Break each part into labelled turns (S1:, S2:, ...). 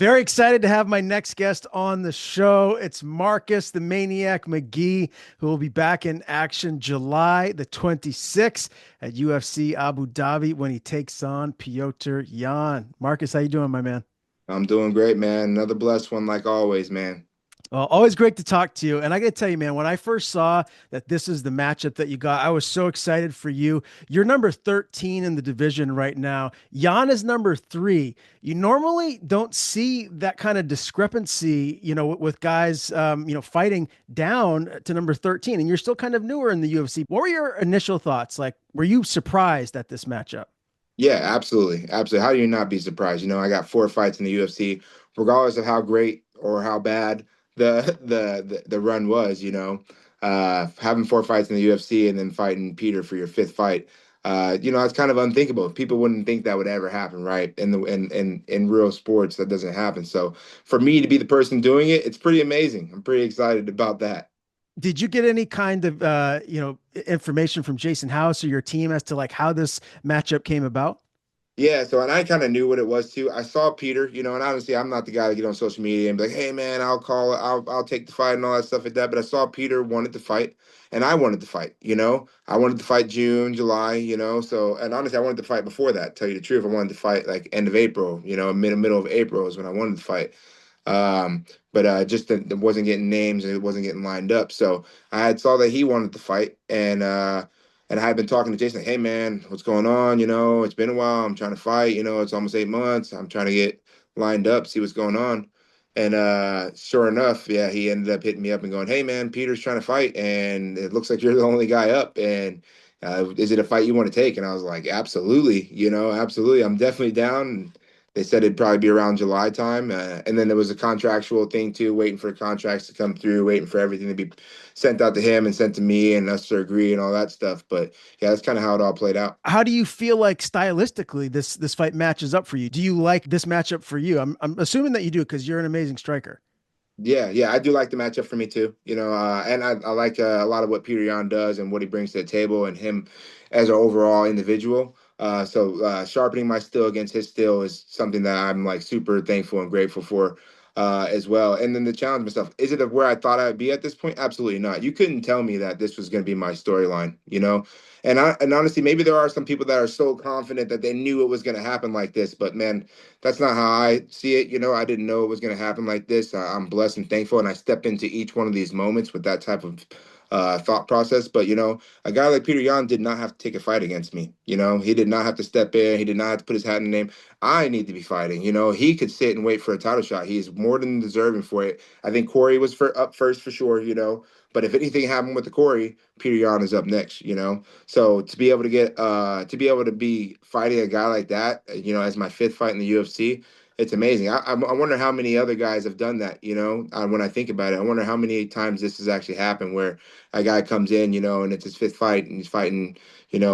S1: Very excited to have my next guest on the show. It's Marcus the Maniac McGhee, who will be back in action July the 26th at UFC Abu Dhabi when he takes on Petr Yan. Marcus, how you doing, my man?
S2: I'm doing great, man. Another blessed one, like always, man.
S1: Well, always great to talk to you. And I got to tell you, man, when I first saw that this is the matchup that you got, I was so excited for you. You're number 13 in the division right now. Jan is number three. You normally don't see that kind of discrepancy, with guys, fighting down to number 13, and you're still kind of newer in the UFC. What were your initial thoughts? Like, were you surprised at this matchup?
S2: Yeah, absolutely. Absolutely. How do you not be surprised? I got four fights in the UFC, regardless of how great or how bad the run was, having four fights in the UFC and then fighting Peter for your fifth fight. It's kind of unthinkable. People wouldn't think that would ever happen, right? In real sports, that doesn't happen. So for me to be the person doing it, it's pretty amazing. I'm pretty excited about that.
S1: Did you get any kind of information from Jason House or your team as to like how this matchup came about?
S2: Yeah, so and I kind of knew what it was too. I saw Peter, and honestly, I'm not the guy to get on social media and be like, "Hey, man, I'll take the fight and all that stuff like that." But I saw Peter wanted to fight, and I wanted to fight. I wanted to fight June, July, So and honestly, I wanted to fight before that. Tell you the truth, I wanted to fight like end of April, middle of April is when I wanted to fight. But just that it wasn't getting names and it wasn't getting lined up. So I had saw that he wanted to fight, and I had been talking to Jason, like, hey man, what's going on? It's been a while. I'm trying to fight. It's almost 8 months. I'm trying to get lined up, see what's going on. And sure enough, yeah, he ended up hitting me up and going, hey man, Peter's trying to fight, and it looks like you're the only guy up. And is it a fight you want to take? And I was like, absolutely, absolutely. I'm definitely down. They said it'd probably be around July time. And then there was a contractual thing too, waiting for contracts to come through, waiting for everything to be sent out to him and sent to me and us to agree and all that stuff. But yeah, that's kind of how it all played out.
S1: How do you feel like stylistically this fight matches up for you? Do you like this matchup for you? I'm assuming that you do because you're an amazing striker.
S2: Yeah, yeah, I do like the matchup for me too. And I like a lot of what Peter Yan does and what he brings to the table and him as an overall individual. So sharpening my skill against his skill is something that I'm like super thankful and grateful for as well. And then the challenge myself, is it where I thought I'd be at this point? Absolutely not. You couldn't tell me that this was going to be my storyline. And honestly, maybe there are some people that are so confident that they knew it was going to happen like this, but man, that's not how I see it. I didn't know it was going to happen like this. I'm blessed and thankful, and I step into each one of these moments with that type of thought process. But a guy like Peter Yan did not have to take a fight against me. He did not have to step in. He did not have to put his hat in the name. I need to be fighting. He could sit and wait for a title shot. He's more than deserving for it. I think Corey was up first for sure. But if anything happened with the Corey, Peter Yan is up next. So to be able to be fighting a guy like that, as my fifth fight in the UFC, it's amazing. I wonder how many other guys have done that. When I think about it, I wonder how many times this has actually happened where a guy comes in, and it's his fifth fight and he's fighting,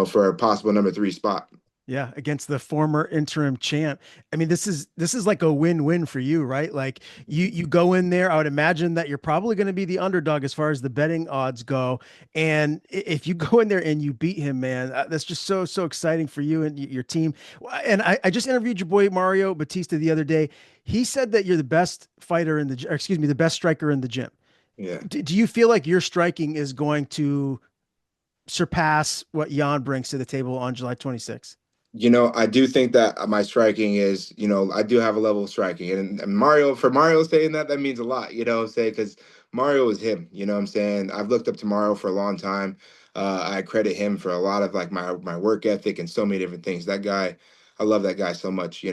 S2: for a possible number three spot.
S1: Yeah, against the former interim champ. I mean, this is like a win-win for you, right? Like you go in there, I would imagine that you're probably going to be the underdog as far as the betting odds go. And if you go in there and you beat him, man, that's just so exciting for you and your team. And I just interviewed your boy Mario Batista the other day. He said that you're the best fighter in the, or excuse me, the best striker in the gym.
S2: Yeah.
S1: Do you feel like your striking is going to surpass what Jan brings to the table on July 26th?
S2: I do think that my striking is, I do have a level of striking. And for Mario saying that, that means a lot, what I'm saying? Because Mario is him, what I'm saying? I've looked up to Mario for a long time. I credit him for a lot of like my work ethic and so many different things. That guy, I love that guy so much.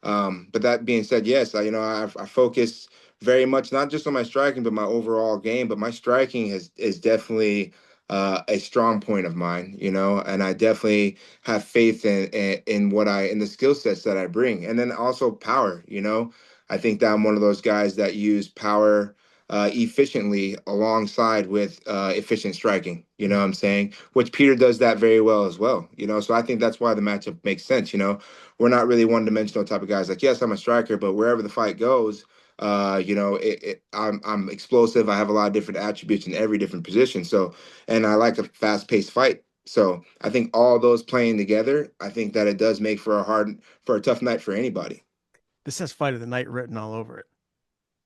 S2: But that being said, yes, I focus very much not just on my striking, but my overall game. But my striking is definitely a strong point of mine, and I definitely have faith in what in the skill sets that I bring, and then also power. I think that I'm one of those guys that use power efficiently alongside with efficient striking. You know what I'm saying? Which Peter does that very well as well. So I think that's why the matchup makes sense. We're not really one dimensional type of guys. Like, yes, I'm a striker, but wherever the fight goes. I'm explosive. I have a lot of different attributes in every different position. So, and I like a fast-paced fight. So I think all those playing together, I think that it does make for a tough night for anybody.
S1: This has fight of the night written all over it.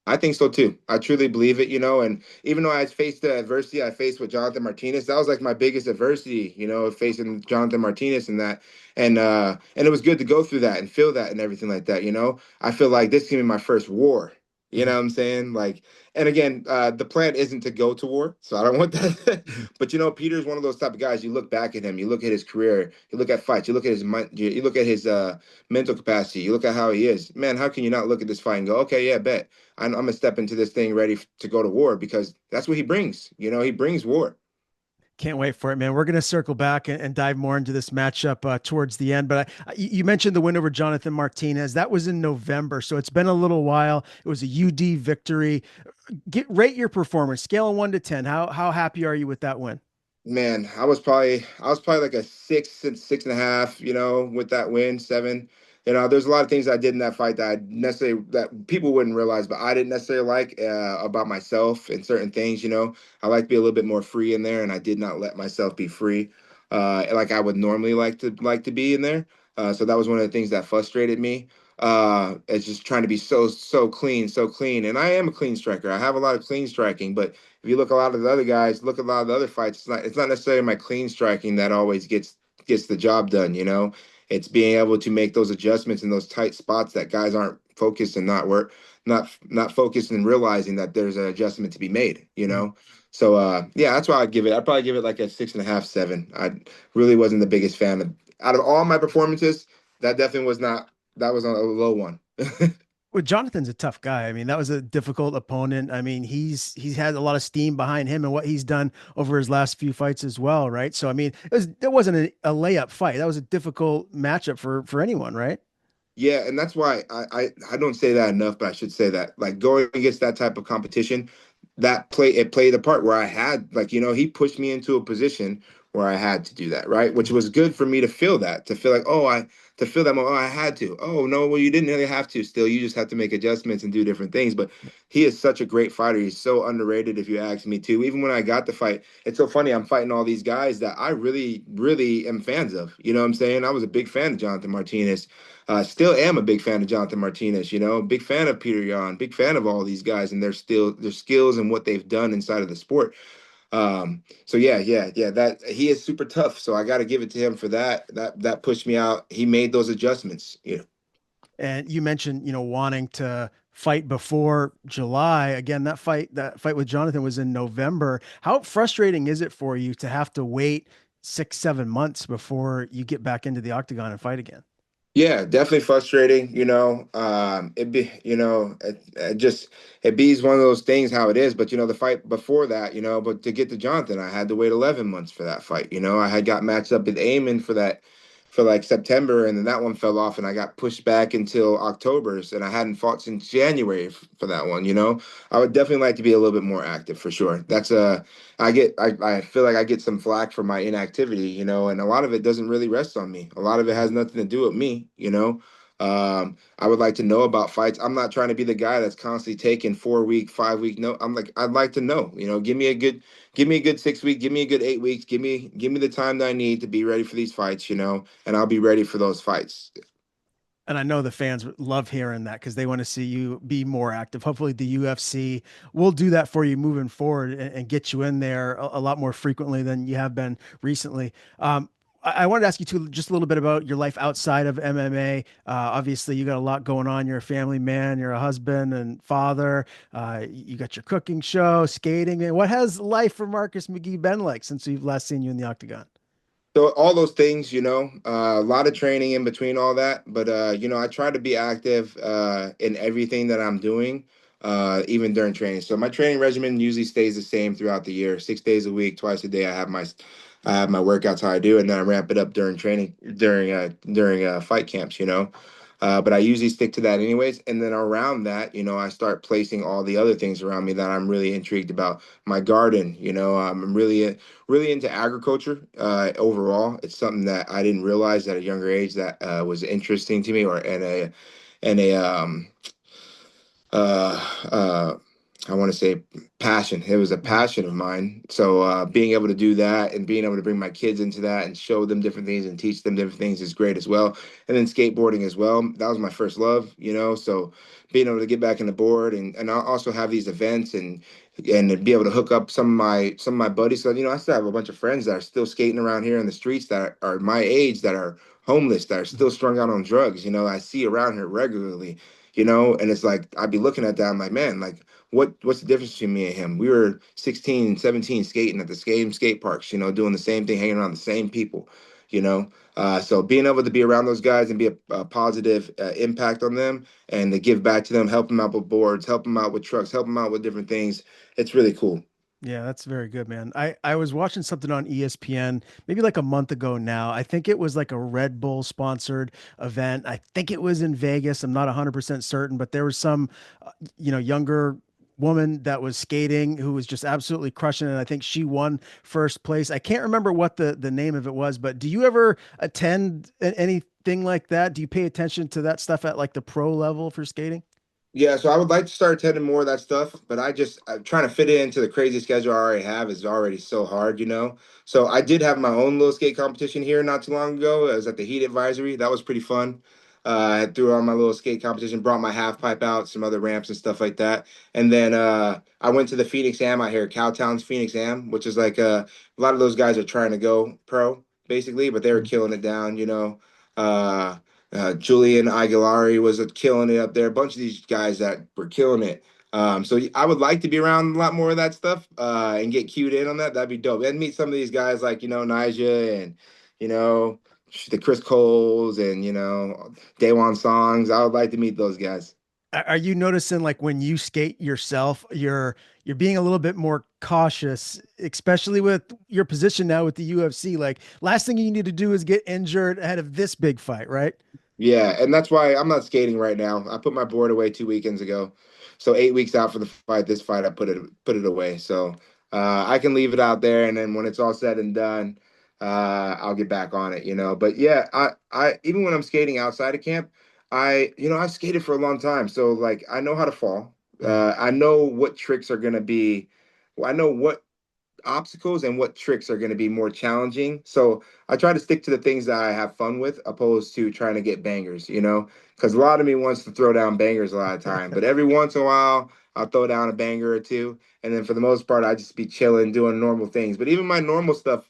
S2: I think so too. I truly believe it, and even though I faced the adversity I faced with Jonathan Martinez, that was like my biggest adversity, facing Jonathan Martinez and that. And it was good to go through that and feel that and everything like that. I feel like this can be my first war. You know
S1: Mhm.
S2: what I'm saying? Like, and again, the plan isn't to go to war, so I don't want that.
S1: Mhm.
S2: But Peter's one of those type of guys. You look back at him, you look at his career, you look at fights, you look at his mind, you look at his mental capacity, you look at how he is. Man, how can you not look at this fight and go, okay, yeah, bet. I'm gonna step into this thing ready to go to war because that's what he brings. He brings war.
S1: Can't wait for it, man. We're going to circle back and dive more into this matchup towards the end. But you mentioned the win over Jonathan Martinez. That was in November, so it's been a little while. It was a UD victory. Rate your performance, scale of 1 to 10. How happy are you with that win?
S2: Man, I was probably like a 6 and 6.5, with that win, 7. There's a lot of things I did in that fight that people wouldn't realize, but I didn't necessarily like about myself and certain things. I like to be a little bit more free in there, and I did not let myself be free, like I would normally like to be in there. So that was one of the things that frustrated me. It's just trying to be so clean, so clean, and I am a clean striker. I have a lot of clean striking, but if you look a lot of the other guys, look at a lot of the other fights, it's not necessarily my clean striking that always gets the job done. It's being able to make those adjustments in those tight spots that guys aren't focused and not focused and realizing that there's an adjustment to be made. So yeah, that's why I'd probably give it like a 6.5, 7. I really wasn't the biggest fan of out of all my performances, that definitely was not that was a low one.
S1: Well, Jonathan's a tough guy. I mean, that was a difficult opponent. I mean, he's had a lot of steam behind him and what he's done over his last few fights as well, right? So, I mean, it wasn't a layup fight. That was a difficult matchup for anyone, right?
S2: Yeah, and that's why I don't say that enough, but I should say that like going against that type of competition, it played a part where I had like he pushed me into a position where I had to do that, right? Which was good for me to feel that, to feel like to feel that I had to. Oh no, well you didn't really have to. Still, you just have to make adjustments and do different things. But he is such a great fighter. He's so underrated, if you ask me too. Even when I got the fight, it's so funny. I'm fighting all these guys that I really, really am fans of. You know what I'm saying? I was a big fan of Jonathan Martinez. Still am a big fan of Jonathan Martinez, big fan of Peter Yan, big fan of all these guys and their skills and what they've done inside of the sport. So yeah, that he is super tough. So I got to give it to him for that. That pushed me out. He made those adjustments.
S1: And you mentioned, wanting to fight before July. Again, that fight with Jonathan was in November. How frustrating is it for you to have to wait 6, 7 months before you get back into the octagon and fight again?
S2: Yeah, definitely frustrating. It be, it be's one of those things how it is. But the fight before that, but to get to Jonathan, I had to wait 11 months for that fight. I had got matched up with Amon for that for like September, and then that one fell off, and I got pushed back until October's, and I hadn't fought since January for that one. I would definitely like to be a little bit more active for sure. I feel like I get some flack for my inactivity, and a lot of it doesn't really rest on me. A lot of it has nothing to do with me. I would like to know about fights. I'm not trying to be the guy that's constantly taking 4 week, 5 week. No, I'm like, I'd like to know, give me a good 6 week, give me a good 8 weeks, give me the time that I need to be ready for these fights, and I'll be ready for those fights.
S1: And I know the fans love hearing that because they want to see you be more active. Hopefully, the UFC will do that for you moving forward and get you in there a lot more frequently than you have been recently. I wanted to ask you too, just a little bit about your life outside of MMA. Obviously, you got a lot going on. You're a family man. You're a husband and father. You got your cooking show, skating. And what has life for Marcus McGhee been like since we've last seen you in the octagon?
S2: So all those things, a lot of training in between all that, but I try to be active in everything that I'm doing, even during training. So my training regimen usually stays the same throughout the year, 6 days a week, twice a day. I have my workouts how I do, and then I ramp it up during training during fight camps. But I usually stick to that anyways. And then around that, I start placing all the other things around me that I'm really intrigued about. My garden, I'm really into agriculture overall. It's something that I didn't realize at a younger age that was interesting to me, or and a uh, uh, I want to say passion. It was a
S1: Mhm.
S2: passion of mine. So being able to do that and being able to bring my kids into that and show them different things and teach them different things is great as well. And then skateboarding as well. That was my first love, you know. So being able to get back in the board and I also have these events and be able to hook up some of my buddies. So I still have a bunch of friends that are still skating around here in the streets that are my age that are homeless that are still
S1: Mhm.
S2: strung out on drugs. I see around here regularly. And it's like I'd be looking at that. I'm like, man, like what's the difference between me and him? We were 16, 17 skating at the same skate parks, doing the same thing, hanging around the same people, you know. So being able to be around those guys and be a positive impact on them and to give back to them, help them out with boards, help them out with trucks, help them out with different things, it's really cool.
S1: Yeah, that's very good, man. I was watching something on ESPN maybe like a month ago now. I think it was like a Red Bull sponsored event. I think it was in Vegas. I'm not 100% certain, but there was some younger woman that was skating who was just absolutely crushing it. I think she won first place. I can't remember what the name of it was, but do you ever attend anything like that? Do you pay attention to that stuff at like the pro level for skating?
S2: Yeah, so I would like to start attending more of that stuff, but I'm trying to fit it into the crazy schedule I already have is already so hard. So I did have my own little skate competition here not too long ago. I was at the Heat Advisory. That was pretty fun. I threw on my little skate competition, brought my half pipe out, some other ramps and stuff like that. And then I went to the Phoenix Am out here, Cowtown's Phoenix Am, which is like a lot of those guys are trying to go pro, basically, but they were
S1: Mhm.
S2: killing it down. Uh, Julian Aguilari was killing it up there. A bunch of these guys that were killing it. So I would like to be around a lot more of that stuff and get cued in on that. That'd be dope. And meet some of these guys like Nija and you know the Chris Coles and Daewon Songs. I would like to meet those guys.
S1: Are you noticing like when you skate yourself, you're being a little bit more cautious, especially with your position now with the UFC? Like last thing you need to do is get injured ahead of this big fight, right?
S2: Yeah, and that's why I'm not skating right now. I put my board away 2 weekends ago. So 8 weeks out for the fight, this fight I put it away. So I can leave it out there and then when it's all said and done, I'll get back on it. But yeah, I even when I'm skating outside of camp, I've skated for a long time. So like I know how to fall.
S1: Mhm.
S2: I know what tricks are gonna be I know what obstacles and what tricks are going to be more challenging. So I try to stick to the things that I have fun with, opposed to trying to get bangers. Because a lot of me wants to throw down bangers a lot of time, but every once in a while I'll throw down a banger or two, and then for the most part I just be chilling, doing normal things. But even my normal stuff,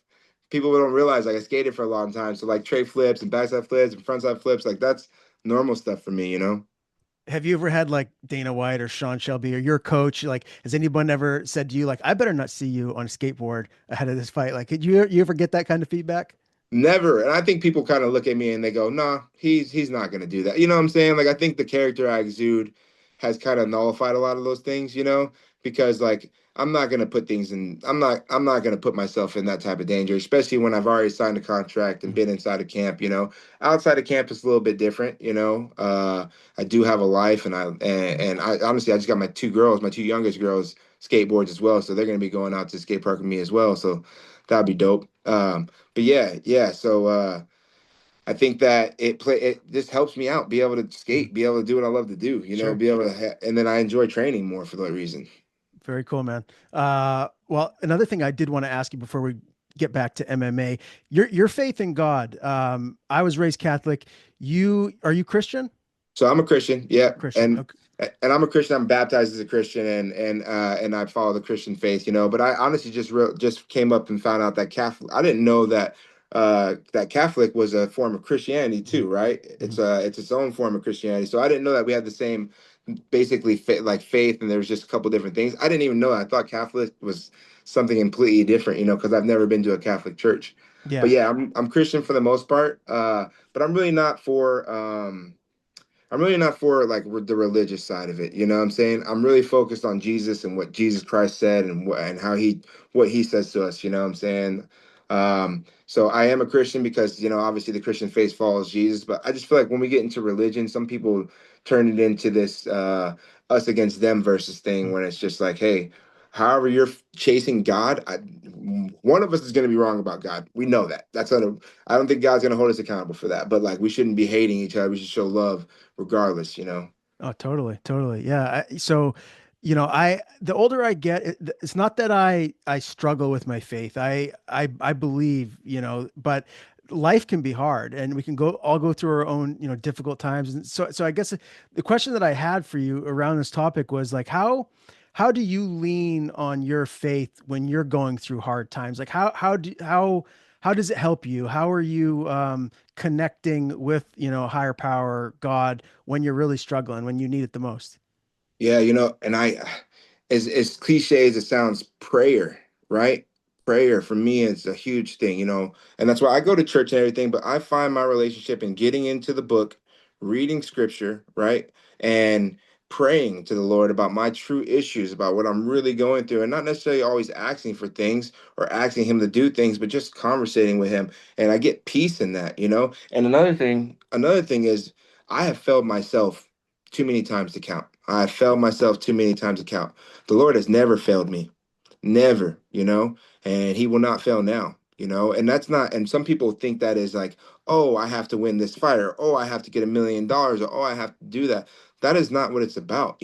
S2: people don't realize like I skated for a long time, so like tray flips and backside flips and frontside flips, like that's normal stuff for me.
S1: Have you ever had like Dana White or Sean Shelby or your coach? Like, has anyone ever said to you, like, I better not see you on a skateboard ahead of this fight? Like, did you ever get that kind of feedback?
S2: Never. And I think people kind of look at me and they go, nah, he's not gonna do that. You know what I'm saying? Like I think the character I exude has kind of nullified a lot of those things, because like I'm not gonna put myself in that type of danger, especially when I've already signed a contract and
S1: Mhm.
S2: been inside of camp. Outside of camp it's a little bit different. I do have a life and I honestly I just got my two youngest girls skateboards as well. So they're gonna be going out to skate park with me as well. So that'd be dope. But yeah, yeah. So I think that it just helps me out, be able to
S1: Mhm.
S2: skate, be able to do what I love to do,
S1: Sure.
S2: be able to and then I enjoy training more for that reason.
S1: Very cool, man. Well, another thing I did want to ask you before we get back to MMA, your faith in God. I was raised Catholic. Are you Christian?
S2: So I'm a Christian, yeah,
S1: Christian.
S2: and
S1: Okay.
S2: I'm a Christian. I'm baptized as a Christian, and I follow the Christian faith. But I honestly just came up and found out that Catholic. I didn't know that Catholic was a form of Christianity
S1: Mhm.
S2: too, right?
S1: Mhm.
S2: It's its own form of Christianity. So I didn't know that we had the same basically like faith, and there's just a couple different things. I didn't even know that. I thought Catholic was something completely different, because I've never been to a Catholic church. But
S1: Yeah.
S2: yeah, I'm Christian for the most part. But I'm really not for like the religious side of it. You know what I'm saying? I'm really focused on Jesus and what Jesus Christ said and how what he says to us. You know what I'm saying? So I am a Christian because obviously the Christian faith follows Jesus, but I just feel like when we get into religion, some people turn it into this us against them versus thing
S1: Mhm.
S2: when it's just like, hey, however you're chasing God, one of us is going to be wrong about God. We know that. I don't think God's going to hold us accountable for that. But like, we shouldn't be hating each other. We should show love regardless.
S1: Oh, totally, totally. Yeah. So The older I get, it's not that I struggle with my faith. I believe, but life can be hard, and we can all go through our own, difficult times. And so I guess the question that I had for you around this topic was like, how do you lean on your faith when you're going through hard times? Like how does it help you? How are you connecting with, higher power, God, when you're really struggling, when you need it the most?
S2: Yeah, and as cliche as it sounds, prayer, right? Prayer for me is a huge thing, and that's why I go to church and everything, but I find my relationship in getting into the book, reading scripture, right? And praying to the Lord about my true issues, about what I'm really going through, and not necessarily always asking for things or asking him to do things, but just conversating with him. And I get peace in that. And another thing is I have failed myself too many times to count. I failed myself too many times to count. The Lord has never failed me. Never, and he will not fail now. And that's not, and some people think that is like, oh, I have to win this fight, or oh, I have to get $1 million, or oh, I have to do that. That is not what it's about.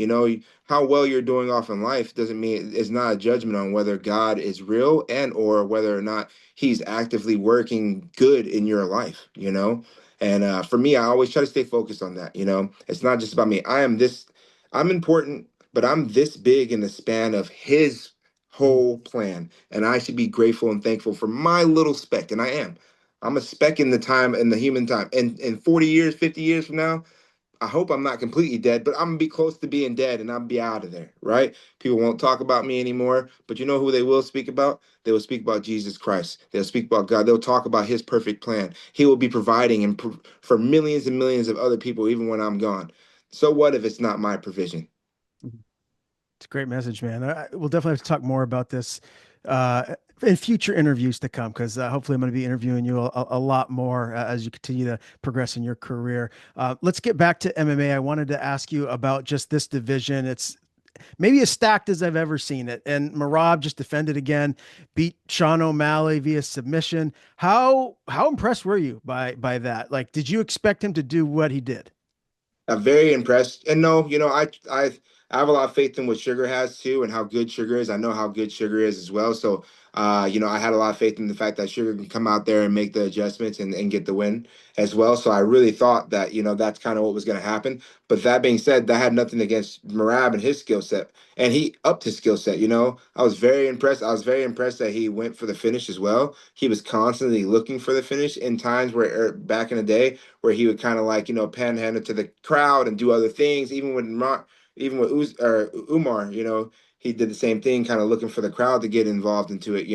S2: How well you're doing off in life doesn't mean it's not a judgment on whether God is real and or whether or not he's actively working good in your life. And for me, I always try to stay focused on that. It's not just about me. I'm important, but I'm this big in the span of his
S1: Mhm.
S2: whole plan. And I should be grateful and thankful for my little speck. And I am. I'm a speck in the time, in the human time. And in 40 years, 50 years from now, I hope I'm not completely dead, but I'm gonna be close to being dead and I'll be out of there, right? People won't talk about me anymore, but you know who they will speak about? They will speak about Jesus Christ. They'll speak about God. They'll talk about his perfect plan. He will be providing for millions and millions of other people, even when I'm gone. So what if it's not my provision?
S1: It's a great message, man. We'll definitely have to talk more about this in future interviews to come because hopefully I'm going to be interviewing you a lot more as you continue to progress in your career. Let's get back to MMA. I wanted to ask you about just this division. It's maybe as stacked as I've ever seen it. And Marab just defended again, beat Sean O'Malley via submission. How impressed were you by that? Like, did you expect him to do what he did?
S2: I'm very impressed. And no, I have a lot of faith in what Sugar has too, and how good Sugar is. I know how good Sugar is as well. So, I had a lot of faith in the fact that Sugar can come out there and make the adjustments and get the win as well. So I really thought that, that's kind of what was going to happen. But that being said, that had nothing against Marab and his skill set. And he upped his skill set. I was very impressed. I was very impressed that he went for the finish as well. He was constantly looking for the finish in times where back in the day where he would kind of like panhandle to the crowd and do other things. Even with Umar, he did the same thing, kind of looking for the crowd to get involved into it,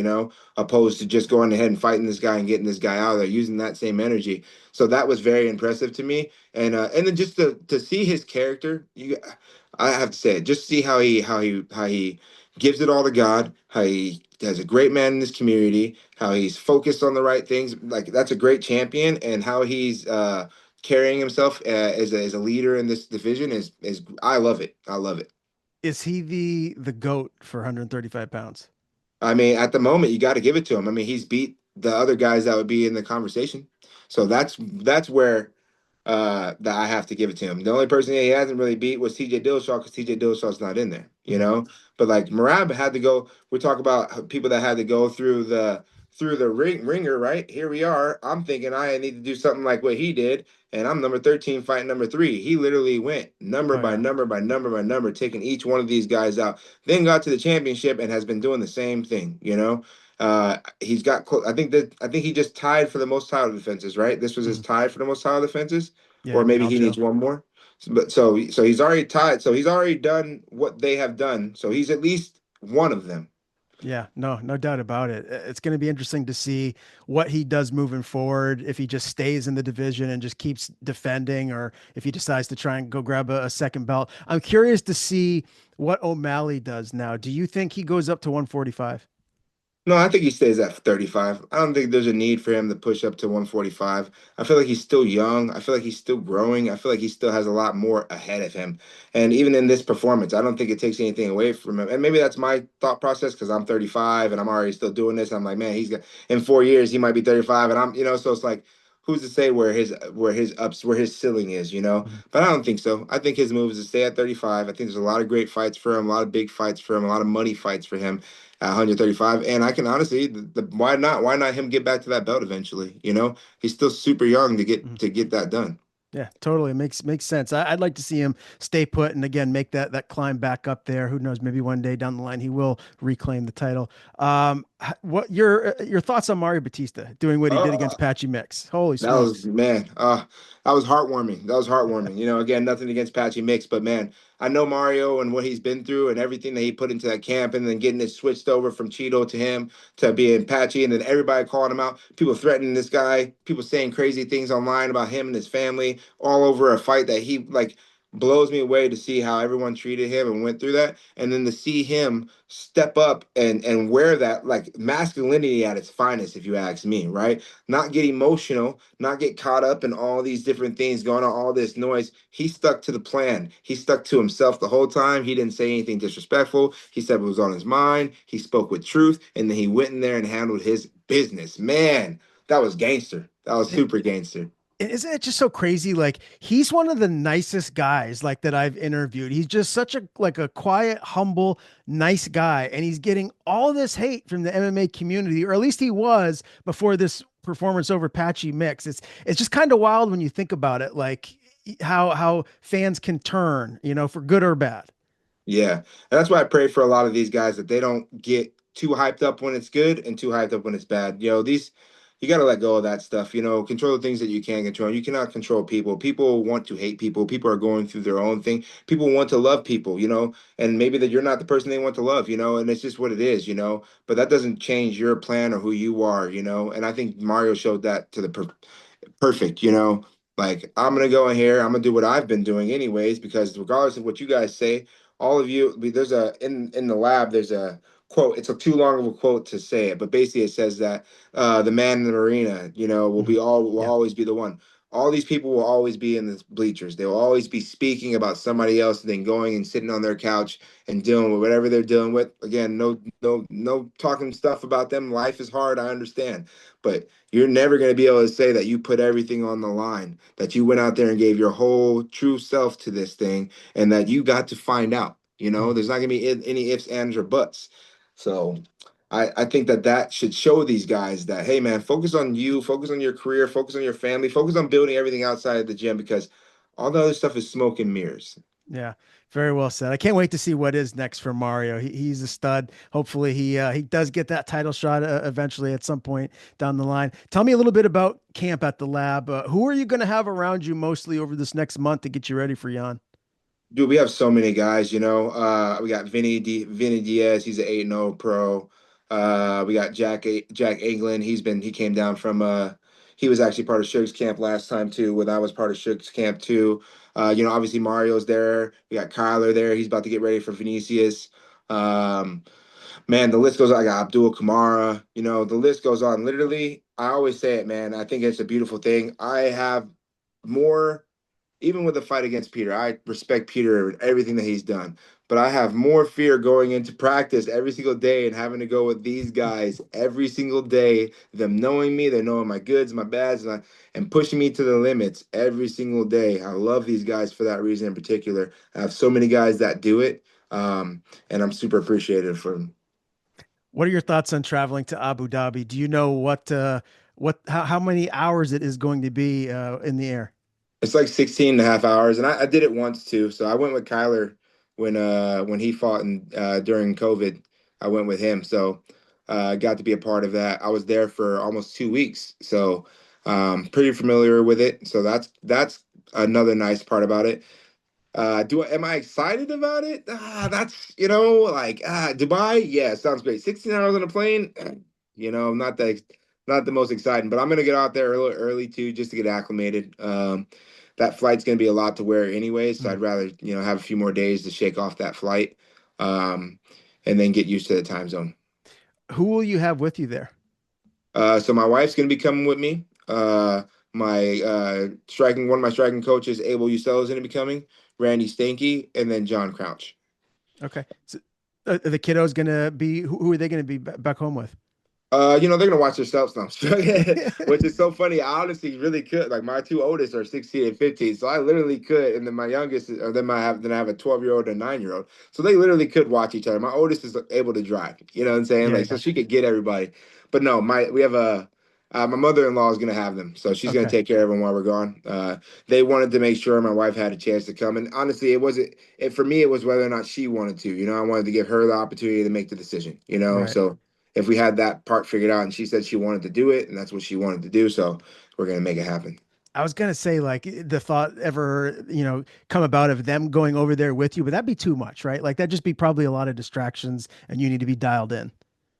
S2: opposed to just going ahead and fighting this guy and getting this guy out of there, using that same energy. So that was very impressive to me, and then just to see his character, I have to say it, just see how he gives it all to God, how he has a great man in his community, how he's focused on the right things. Like that's a great champion, and how he's carrying himself as a leader in this division is I love it. I love it.
S1: Is he the goat for 135 pounds?
S2: I mean, at the moment, you got to give it to him. I mean, he's beat the other guys that would be in the conversation, so that's where that I have to give it to him. The only person that he hasn't really beat was T.J. Dillashaw because T.J. Dillashaw's not in there, you
S1: Mhm.
S2: know. But like Marab had to go. We talk about people that had to go through the ringer, right? Here we are. I'm thinking I need to do something like what he did, and I'm number 13 fighting number 3. He literally went number
S1: Oh
S2: by
S1: yeah.
S2: number by number by number, taking each one of these guys out. Then got to the championship and has been doing the same thing, he's got I think he just tied for the most title defenses, right? This was his
S1: Mhm.
S2: tie for the most title defenses,
S1: Yeah,
S2: or
S1: with
S2: maybe he needs
S1: Aljo.
S2: one more. So he's already tied. So he's already done what they have done. So he's at least one of them.
S1: Yeah, no doubt about it. It's going to be interesting to see what he does moving forward. If he just stays in the division and just keeps defending, or if he decides to try and go grab a second belt. I'm curious to see what O'Malley does now. Do you think he goes up to 145?
S2: No, I think he stays at 35. I don't think there's a need for him to push up to 145. I feel like he's still young. I feel like he's still growing. I feel like he still has a lot more ahead of him. And even in this performance, I don't think it takes anything away from him. And maybe that's my thought process because I'm 35 and I'm already still doing this. I'm like, man, he's got in 4 years he might be 35, and I'm, so it's like, who's to say where his ceiling is, you know?
S1: Mhm.
S2: But I don't think so. I think his move is to stay at 35. I think there's a lot of great fights for him, a lot of big fights for him, a lot of money fights for him at 135. And I can honestly, why not? Why not him get back to that belt eventually? You know, he's still super young
S1: Mhm.
S2: to get that done.
S1: Yeah, totally. Makes sense. I'd like to see him stay put and again make that climb back up there. Who knows? Maybe one day down the line he will reclaim the title. What your thoughts on Mario Batista doing what he did
S2: Oh,
S1: against Patchy Mix? Holy
S2: that was
S1: smokes!
S2: man, that was heartwarming. That was heartwarming. You know, again, nothing against Patchy Mix, but man, I know Mario and what he's been through and everything that he put into that camp, and then getting it switched over from Cheeto to him to being Patchy, and then everybody calling him out, people threatening this guy, people saying crazy things online about him and his family, all over a fight that he like blows me away to see how everyone treated him and went through that, and then to see him step up and wear that like masculinity at its finest, if you ask me, right? Not get emotional, not get caught up in all these different things going on, all this noise. He stuck to the plan. He stuck to himself the whole time. He didn't say anything disrespectful. He said what was on his mind. He spoke with truth, and then he went in there and handled his business. Man, that was gangster. That was super gangster.
S1: Isn't it just so crazy? Like he's one of the nicest guys like that I've interviewed. He's just such a quiet, humble, nice guy, and he's getting all this hate from the MMA community, or at least he was before this performance over Patchy Mix. It's just kind of wild when you think about it, like how fans can turn, for good or bad.
S2: Yeah. And that's why I pray for a lot of these guys that they don't get too hyped up when it's good and too hyped up when it's bad. You know, these you got to let go of that stuff, you know, control the things that you can control. You cannot control people. People want to hate people. People are going through their own thing. People want to love people, you know, and maybe that you're not the person they want to love, you know, and it's just what it is, you know, but that doesn't change your plan or who you are, you know, and I think Mario showed that to the perfect, you know. Like I'm gonna go in here, I'm gonna do what I've been doing anyways, because regardless of what you guys say, all of you, there's a in the lab, there's a quote. It's a too long of a quote to say it, but basically it says that the man in the arena, you know,
S1: Mhm.
S2: will
S1: Yeah.
S2: always be the one. All these people will always be in the bleachers. They will always be speaking about somebody else and then going and sitting on their couch and dealing with whatever they're dealing with. Again, no talking stuff about them. Life is hard, I understand. But you're never going to be able to say that you put everything on the line, that you went out there and gave your whole true self to this thing, and that you got to find out. You know,
S1: Mhm.
S2: there's not going to be any ifs, ands, or buts. So I think that that should show these guys that, hey, man, focus on you, focus on your career, focus on your family, focus on building everything outside of the gym, because all the other stuff is smoke and mirrors.
S1: Yeah, very well said. I can't wait to see what is next for Mario. He's a stud. Hopefully, he does get that title shot eventually at some point down the line. Tell me a little bit about camp at the lab. Who are you going to have around you mostly over this next month to get you ready for Jan?
S2: Dude, we have so many guys, you know. We got Vinny Diaz, he's an 8-0 pro. We got Jack England. He came down from he was actually part of Suge's camp last time too, when I was part of Suge's camp too. You know, obviously Mario's there. We got Kyler there. He's about to get ready for Vinicius. Um, man, the list goes on. I got Abdul Kamara. You know, the list goes on. Literally, I always say it, man. I think it's a beautiful thing. I have more even with the fight against Peter, I respect Peter and everything that he's done. But I have more fear going into practice every single day and having to go with these guys every single day, them knowing me, they knowing my goods, my bads, and pushing me to the limits every single day. I love these guys for that reason in particular. I have so many guys that do it, and I'm super appreciative for them.
S1: What are your thoughts on traveling to Abu Dhabi? Do you know what how many hours it is going to be in the air?
S2: It's like 16 and a half hours. And I did it once too. So I went with Kyler when he fought during COVID. I went with him. So I got to be a part of that. I was there for almost 2 weeks. So pretty familiar with it. So that's another nice part about it. Am I excited about it? That's like Dubai. Yeah, sounds great. 16 hours on a plane. Not the most exciting, but I'm gonna get out there early too, just to get acclimated. That flight's gonna be a lot to wear anyways, so
S1: Mm.
S2: I'd rather have a few more days to shake off that flight, um, and then get used to the time zone.
S1: Who will you have with you there?
S2: So my wife's gonna be coming with me. My striking one of my striking coaches, Abel Usel, is gonna be coming. Randy Stanky, and then John Crouch.
S1: Okay, so the kiddo's gonna be who are they gonna be back home with?
S2: They're gonna watch themselves now, which is so funny. I honestly really could. Like my two oldest are 16 and 15, so I literally could. And then my youngest, or then I have a 12-year-old and a 9-year-old, so they literally could watch each other. My oldest is able to drive. You know what I'm saying?
S1: Yeah,
S2: Like, so
S1: yeah.
S2: she could get everybody. But no, we have my mother-in-law is gonna have them, so she's gonna
S1: Okay.
S2: take care of them while we're gone. They wanted to make sure my wife had a chance to come, and honestly, it wasn't. It for me, it was whether or not she wanted to. I wanted to give her the opportunity to make the decision.
S1: Right.
S2: So if we had that part figured out and she said she wanted to do it and that's what she wanted to do, so we're gonna make it happen.
S1: I was gonna say like the thought ever, come about of them going over there with you, but that'd be too much, right? Like that'd just be probably a lot of distractions and you need to be dialed in.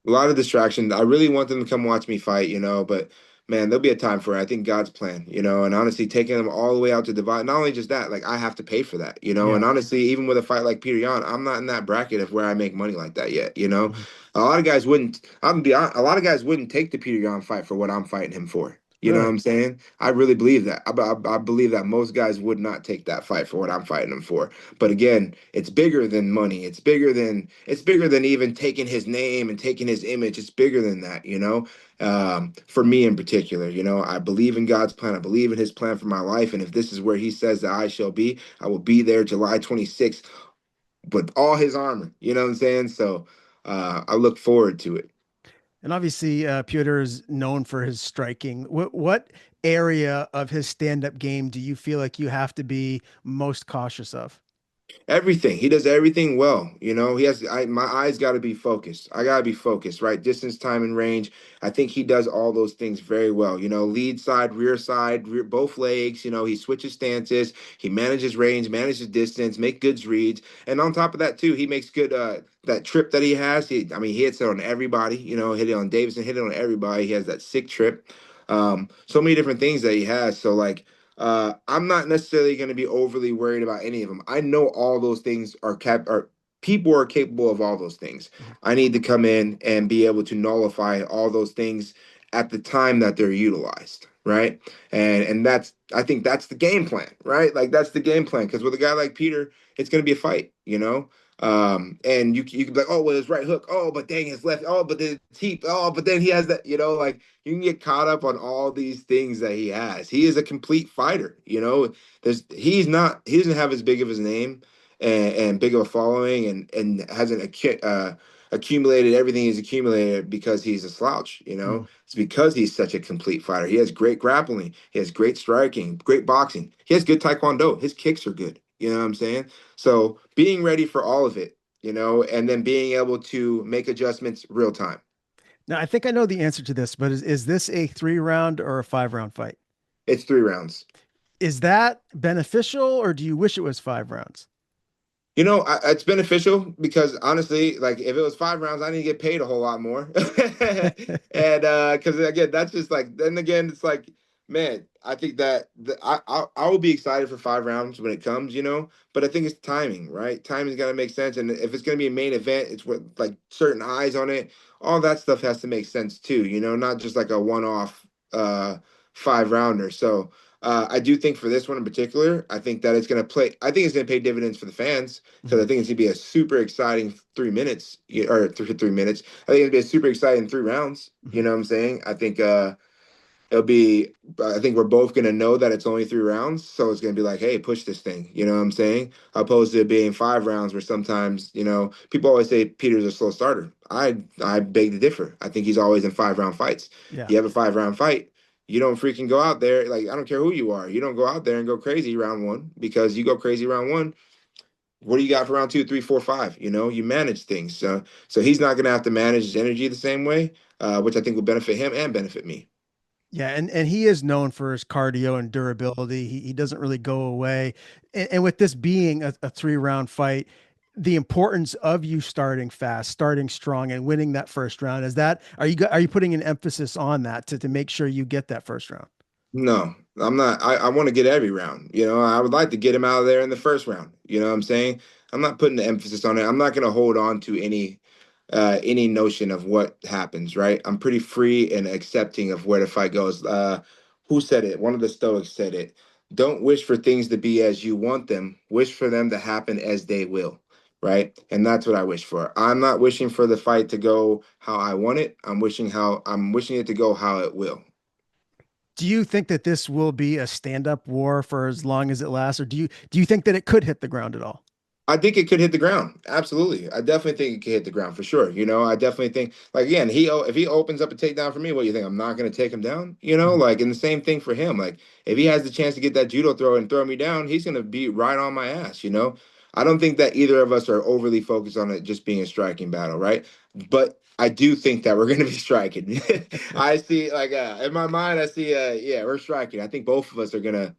S2: A lot of distraction. I really want them to come watch me fight, but man, there'll be a time for it. I think God's plan, and honestly, taking them all the way out to divide. Not only just that, like I have to pay for that, and
S1: Yeah.
S2: honestly, even with a fight like Peter Yan, I'm not in that bracket of where I make money like that yet.
S1: Mhm.
S2: A lot of guys wouldn't. I'm be honest, a lot of guys wouldn't take the Peter Yan fight for what I'm fighting him for. You know what
S1: Really?
S2: I'm saying? I really believe that. I believe that most guys would not take that fight for what I'm fighting him for. But again, it's bigger than money. It's bigger than even taking his name and taking his image. It's bigger than that. For me in particular, I believe in God's plan. I believe in his plan for my life. And if this is where he says that I shall be, I will be there July 26th with all his armor. You know what I'm saying? So I look forward to it.
S1: And obviously, Piotr is known for his striking. What area of his stand-up game do you feel like you have to be most cautious of?
S2: Everything. He does everything well. My eyes got to be focused. I got to be focused, right? Distance, time, and range. I think he does all those things very well. Lead side, rear, both legs. He switches stances. He manages range, manages distance, make good reads. And on top of that, too, he makes good, that trip that he has. He hits it on everybody, hit it on Davidson, hit it on everybody. He has that sick trip. So many different things that he has. So, like, I'm not necessarily going to be overly worried about any of them. I know all those things are people are capable of all those things.
S1: Mhm.
S2: I need to come in and be able to nullify all those things at the time that they're utilized, right? And that's I think that's the game plan, right? Like that's the game plan because with a guy like Peter, it's going to be a fight. And you can be like, oh, well, his right hook. Oh, but dang, his left. Oh, but then his teep. Oh, but then he has that. Like you can get caught up on all these things that he has. He is a complete fighter. He doesn't have as big of his name and big of a following and hasn't accumulated everything he's accumulated because he's a slouch.
S1: Mhm.
S2: It's because he's such a complete fighter. He has great grappling. He has great striking, great boxing. He has good taekwondo. His kicks are good. You know what I'm saying? So being ready for all of it, and then being able to make adjustments real time.
S1: Now, I think I know the answer to this, but is this a 3 round or a 5 round fight?
S2: It's 3 rounds.
S1: Is that beneficial or do you wish it was 5 rounds?
S2: It's beneficial because honestly, like if it was 5 rounds, I need to get paid a whole lot more. And because again, that's just like then again, it's like, man, I think that I will be excited for 5 rounds when it comes. But I think it's timing, right? Timing's got to make sense, and if it's going to be a main event, it's with like certain eyes on it. All that stuff has to make sense too. Not just like a one-off 5 rounder. So. I do think for this one in particular, I think that it's going to play. I think it's going to pay dividends for the fans because
S1: Mhm.
S2: I think it's gonna be a super exciting 3 minutes or 3 minutes. I think it'll be a super exciting 3 rounds. You
S1: Mhm.
S2: know what I'm saying? It'll be. I think we're both gonna know that it's only 3 rounds, so it's gonna be like, hey, push this thing. You know what I'm saying? Opposed to it being 5 rounds, where sometimes people always say Peter's a slow starter. I beg to differ. I think he's always in 5 round fights.
S1: Yeah.
S2: You have a 5 round fight. You don't freaking go out there like I don't care who you are. You don't go out there and go crazy round one because you go crazy round one, what do you got for round two, three, four, five? You manage things. So he's not going to have to manage his energy the same way, which I think will benefit him and benefit me.
S1: Yeah, and he is known for his cardio and durability. He doesn't really go away. And with this being a 3 round fight, the importance of you starting fast, starting strong, and winning that first round is that are you putting an emphasis on that to make sure you get that first round?
S2: No, I'm not. I want to get every round. I would like to get him out of there in the first round. You know what I'm saying? I'm not putting the emphasis on it. I'm not going to hold on to any notion of what happens, right? I'm pretty free and accepting of where the fight goes. Who said it? One of the Stoics said it. Don't wish for things to be as you want them. Wish for them to happen as they will, right? And that's what I wish for. I'm not wishing for the fight to go how I want it. I'm wishing it to go how it will.
S1: Do you think that this will be a stand-up war for as long as it lasts, or do you think that it could hit the ground at all?
S2: I think it could hit the ground. Absolutely. I definitely think it could hit the ground for sure. I definitely think, like, again, if he opens up a takedown for me, what do you think? I'm not going to take him down?
S1: Mhm.
S2: Like, and the same thing for him. Like, if he has the chance to get that judo throw and throw me down, he's going to be right on my ass. I don't think that either of us are overly focused on it just being a striking battle, right? But I do think that we're going to be striking. I see, like, in my mind, I see, yeah, we're striking. I think both of us are going to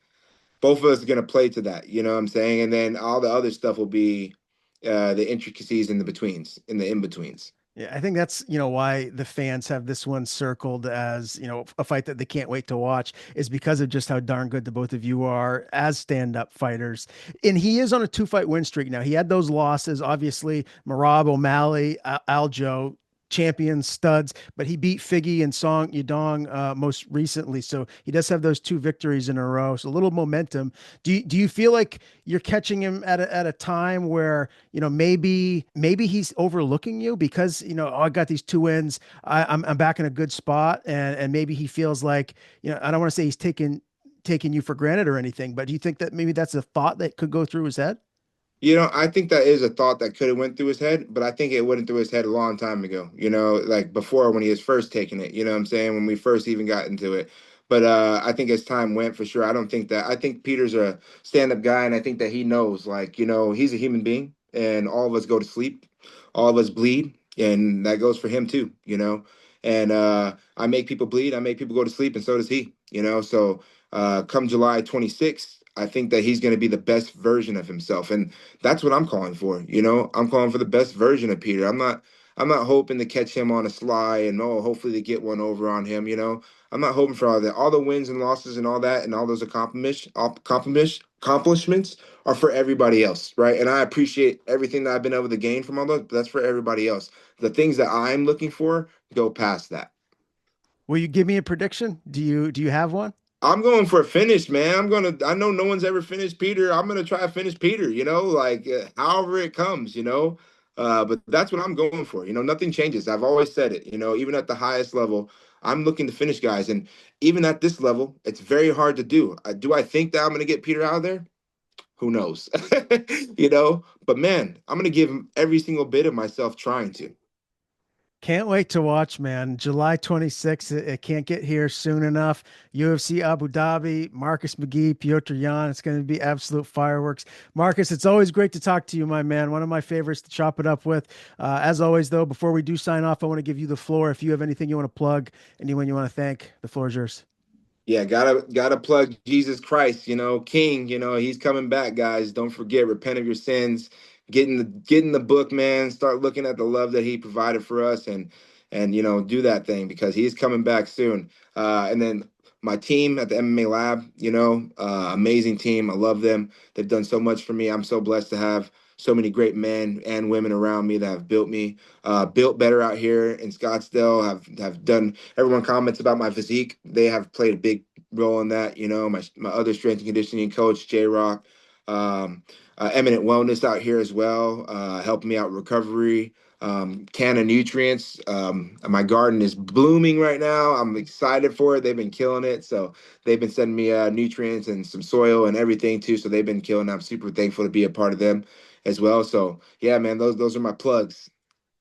S2: play to that, you know what I'm saying? And then all the other stuff will be the intricacies in the betweens, in the in betweens.
S1: Yeah, I think that's, why the fans have this one circled as, a fight that they can't wait to watch is because of just how darn good the both of you are as stand-up fighters. And he is on a two-fight win streak now. He had those losses, obviously, Marab, O'Malley, Aljo, champions, studs, but he beat Figgy and Song Yadong most recently. So he does have those two victories in a row. So a little momentum. Do you feel like you're catching him at a time where maybe he's overlooking you because oh, I got these two wins. I'm back in a good spot, and maybe he feels like I don't want to say he's taking you for granted or anything, but do you think that maybe that's a thought that could go through his head?
S2: I think that is a thought that could have went through his head, but I think it went through his head a long time ago, like before when he was first taking it, you know what I'm saying? When we first even got into it. But I think as time went for sure, I think Peter's a stand-up guy and I think that he knows, like, he's a human being and all of us go to sleep, all of us bleed, and that goes for him too. And I make people bleed, I make people go to sleep, and so does he. So come July 26th, I think that he's going to be the best version of himself. And that's what I'm calling for. I'm calling for the best version of Peter. I'm not hoping to catch him on a sly and hopefully to get one over on him. I'm not hoping for all that. All the wins and losses and all that and all those accomplishments are for everybody else, right? And I appreciate everything that I've been able to gain from all those, but that's for everybody else. The things that I'm looking for go past that.
S1: Will you give me a prediction? Do you have one?
S2: I'm going for a finish, man. I know no one's ever finished Peter. I'm gonna try to finish Peter, like however it comes. But that's what I'm going for. Nothing changes. I've always said it, even at the highest level, I'm looking to finish guys. And even at this level, it's very hard to do. Do I think that I'm gonna get Peter out of there? Who knows? But man, I'm gonna give him every single bit of myself trying to.
S1: Can't wait to watch, man. July 26th. It can't get here soon enough. UFC Abu Dhabi, Marcus McGhee, Petr Yan. It's going to be absolute fireworks. Marcus, it's always great to talk to you, my man. One of my favorites to chop it up with. As always, though, before we do sign off, I want to give you the floor. If you have anything you want to plug, anyone you want to thank, the floor is yours.
S2: Yeah, gotta plug Jesus Christ, King, he's coming back, guys. Don't forget, repent of your sins, get in the book, man. Start looking at the love that he provided for us and do that thing because he's coming back soon. And then my team at the MMA Lab, amazing team. I love them. They've done so much for me. I'm so blessed to have so many great men and women around me that have built me, built better out here in Scottsdale. Have done. Everyone comments about my physique. They have played a big role in that. My other strength and conditioning coach, J Rock, Eminent Wellness out here as well, helping me out with recovery. Can of nutrients. My garden is blooming right now. I'm excited for it. They've been killing it. So they've been sending me nutrients and some soil and everything too. So they've been killing. I'm super thankful to be a part of them as well. So yeah, man, those are my plugs.